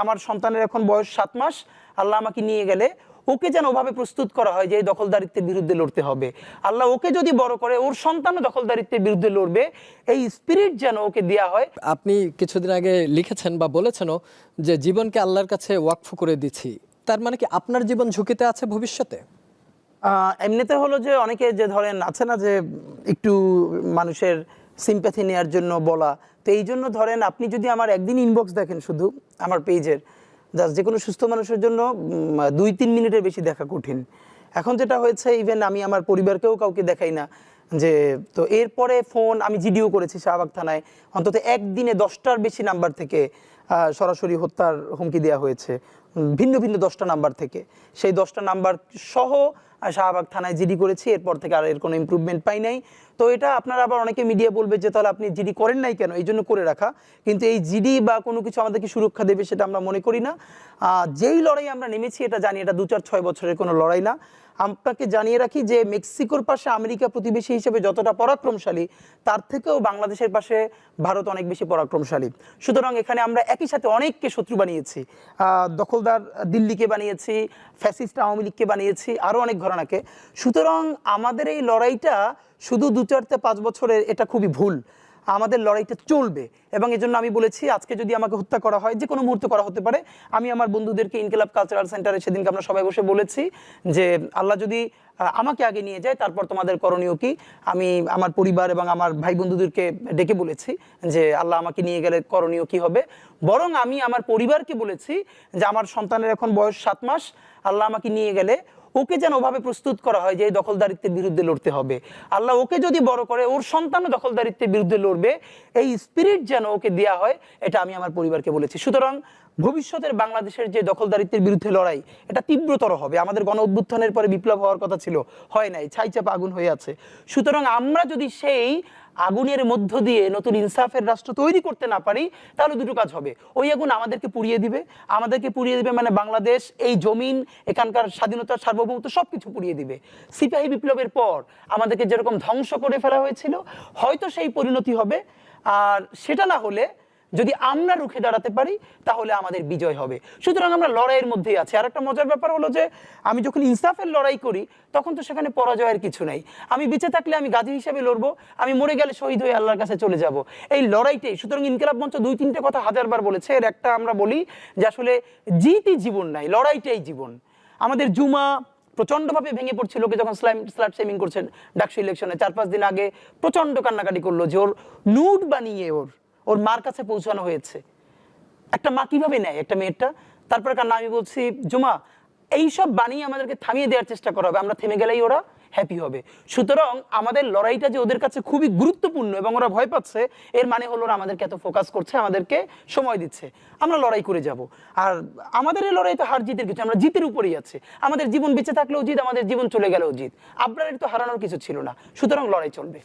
আমার সন্তানের এখন বয়স 7 মাস, আল্লাহ আমাকে নিয়ে গেলে ওকে যেন ওভাবে প্রস্তুত করা হয় যে এই দখলদারিত্বের বিরুদ্ধে লড়তে হবে। আল্লাহ ওকে যদি বড় করে ওর সন্তানও দখলদারিত্বের বিরুদ্ধে লড়বে, এই স্পিরিট যেন ওকে দেয়া হয়। আপনি কিছুদিন আগে লিখেছেন বা বলেছেনও যে জীবনকে আল্লাহর কাছে ওয়াকফ করে দিচ্ছি, তার মানে কি আপনার জীবন ঝুঁকিতে আছে ভবিষ্যতে? এমনিতে হলো যে অনেকে যে ধরেন আছে না যে একটু মানুষের সিম্প্যাথি নেওয়ার জন্য বলা, তো এই জন্য ধরেন আপনি যদি আমার একদিন ইনবক্স দেখেন শুধু আমার পেজের, জাস্ট যে কোনো সুস্থ মানুষের জন্য 2-3 মিনিটের বেশি দেখা কঠিন। এখন যেটা হয়েছে, ইভেন আমি আমার পরিবারকেও কাউকে দেখাই না যে, তো এরপরে ফোন আমি জিডিও করেছি শাহবাগ থানায়, অন্তত একদিনে 10টার বেশি নাম্বার থেকে সরাসরি হত্যার হুমকি দেওয়া হয়েছে, ভিন্ন ভিন্ন 10টা নাম্বার থেকে। সেই 10টা নাম্বার সহ শাহবাগ থানায় জিডি করেছি, এরপর থেকে আর এর কোনো ইমপ্রুভমেন্ট পাই নাই। তো এটা আপনারা আবার অনেকে মিডিয়া বলবে যে তাহলে আপনি জিডি করেন নাই কেন, এই জন্য করে রাখা। কিন্তু এই জিডি বা কোনো কিছু আমাদেরকে সুরক্ষা দেবে সেটা আমরা মনে করি না। যেই লড়াই আমরা নেমেছি এটা জানি এটা 2-4-6 বছরের কোনো লড়াই না। আপনাকে জানিয়ে রাখি যে মেক্সিকোর পাশে আমেরিকা প্রতিবেশী হিসেবে যতটা পরাক্রমশালী, তার থেকেও বাংলাদেশের পাশে ভারত অনেক বেশি পরাক্রমশালী। সুতরাং এখানে আমরা একই সাথে অনেককে শত্রু বানিয়েছি, দখলদার দিল্লিকে বানিয়েছি, ফ্যাসিস্ট আওয়ামী লীগকে বানিয়েছি, আরও অনেক ঘরানাকে। সুতরাং আমাদের এই লড়াইটা শুধু 2-4-5 বছরের, এটা খুবই ভুল। আমাদের লড়াইটা চলবে এবং এই জন্য আমি বলেছি আজকে যদি আমাকে হত্যা করা হয়, যে কোনো মুহূর্তে করা হতে পারে। আমি আমার বন্ধুদেরকে ইনকিলাব কালচারাল সেন্টারে সেদিনকে আমরা সবাই বসে বলেছি যে আল্লাহ যদি আমাকে আগে নিয়ে যায় তারপর তোমাদের করণীয় কি। আমি আমার পরিবার এবং আমার ভাই বন্ধুদেরকে ডেকে বলেছি যে আল্লাহ আমাকে নিয়ে গেলে করণীয় কি হবে। বরং আমি আমার পরিবারকে বলেছি যে আমার সন্তানের এখন বয়স 7 মাস, আল্লাহ আমাকে নিয়ে গেলে ওকে যেন ওভাবে প্রস্তুত করা হয় যে এই দখলদারিত্বের বিরুদ্ধে লড়তে হবে। আল্লাহ ওকে যদি বড় করে ওর সন্তানও দখলদারিত্বের বিরুদ্ধে লড়বে, এই স্পিরিট যেন ওকে দেয়া হয়, এটা আমি আমার পরিবারকে বলেছি। সুতরাং ভবিষ্যতের বাংলাদেশের যে দখলদারিত্বের বিরুদ্ধে লড়াই, এটা তীব্রতর হবে। আমাদের গণ অভ্যুত্থানের পরে বিপ্লব হওয়ার কথা ছিল, হয় নাই, ছাইচাপা আগুন হয়ে আছে। সুতরাং আমরা যদি সেই আগুনের মধ্য দিয়ে নতুন ইনসাফের রাষ্ট্র তৈরি করতে না পারি, তাহলে দুটো কাজ হবে। ওই আগুন আমাদেরকে পুড়িয়ে দিবে মানে বাংলাদেশ, এই জমিন, এখানকার স্বাধীনতা, সার্বভৌমত্ব সবকিছু পুড়িয়ে দিবে। সিপাহী বিপ্লবের পর আমাদেরকে যেরকম ধ্বংস করে ফেলা হয়েছিল, হয়তো সেই পরিণতি হবে। আর সেটা না হলে যদি আমরা রুখে দাঁড়াতে পারি তাহলে আমাদের বিজয় হবে। সুতরাং আমরা লড়াইয়ের মধ্যেই আছি। আর একটা মজার ব্যাপার হলো যে আমি যখন ইনসাফের লড়াই করি তখন তো সেখানে পরাজয়ের কিছু নাই। আমি বেঁচে থাকলে আমি গাজী হিসেবে লড়বো, আমি মরে গেলে শহীদ হয়ে আল্লাহর কাছে চলে যাব, এই লড়াইটাই। সুতরাং ইনকিলাব মঞ্চ 2-3টে কথা 1000বার বলেছে, এর একটা আমরা বলি যে আসলে জিতই জীবন নাই, লড়াইটাই জীবন। আমাদের জুমা প্রচন্ডভাবে ভেঙে পড়ছে, লোকে যখন স্ল্যাট শেমিং করছেন ডাকসু ইলেকশনে 4-5 দিন আগে প্রচন্ড কান্নাকাটি করলো যে ওর নুড বানিয়ে ওর মার কাছে পৌঁছানো হয়েছে। একটা মা কিভাবে নেয় একটা মেয়েরটা? তারপরে কান্না। আমি বলছি জুমা, এইসব বানিয়ে আমাদেরকে থামিয়ে দেওয়ার চেষ্টা করা হবে, আমরা থেমে গেলেই ওরা হ্যাপি হবে। সুতরাং আমাদের লড়াইটা যে ওদের কাছে খুবই গুরুত্বপূর্ণ এবং ওরা ভয় পাচ্ছে, এর মানে হলো ওরা আমাদেরকে এত ফোকাস করছে, আমাদেরকে সময় দিচ্ছে, আমরা লড়াই করে যাব। আর আমাদের এই লড়াই তো হার জিতের কিছু, আমরা জিতের উপরেই আছে। আমাদের জীবন বেঁচে থাকলেও জিত, আমাদের জীবন চলে গেলেও জিত। আপনার তো হারানোর কিছু ছিল না, সুতরাং লড়াই চলবে।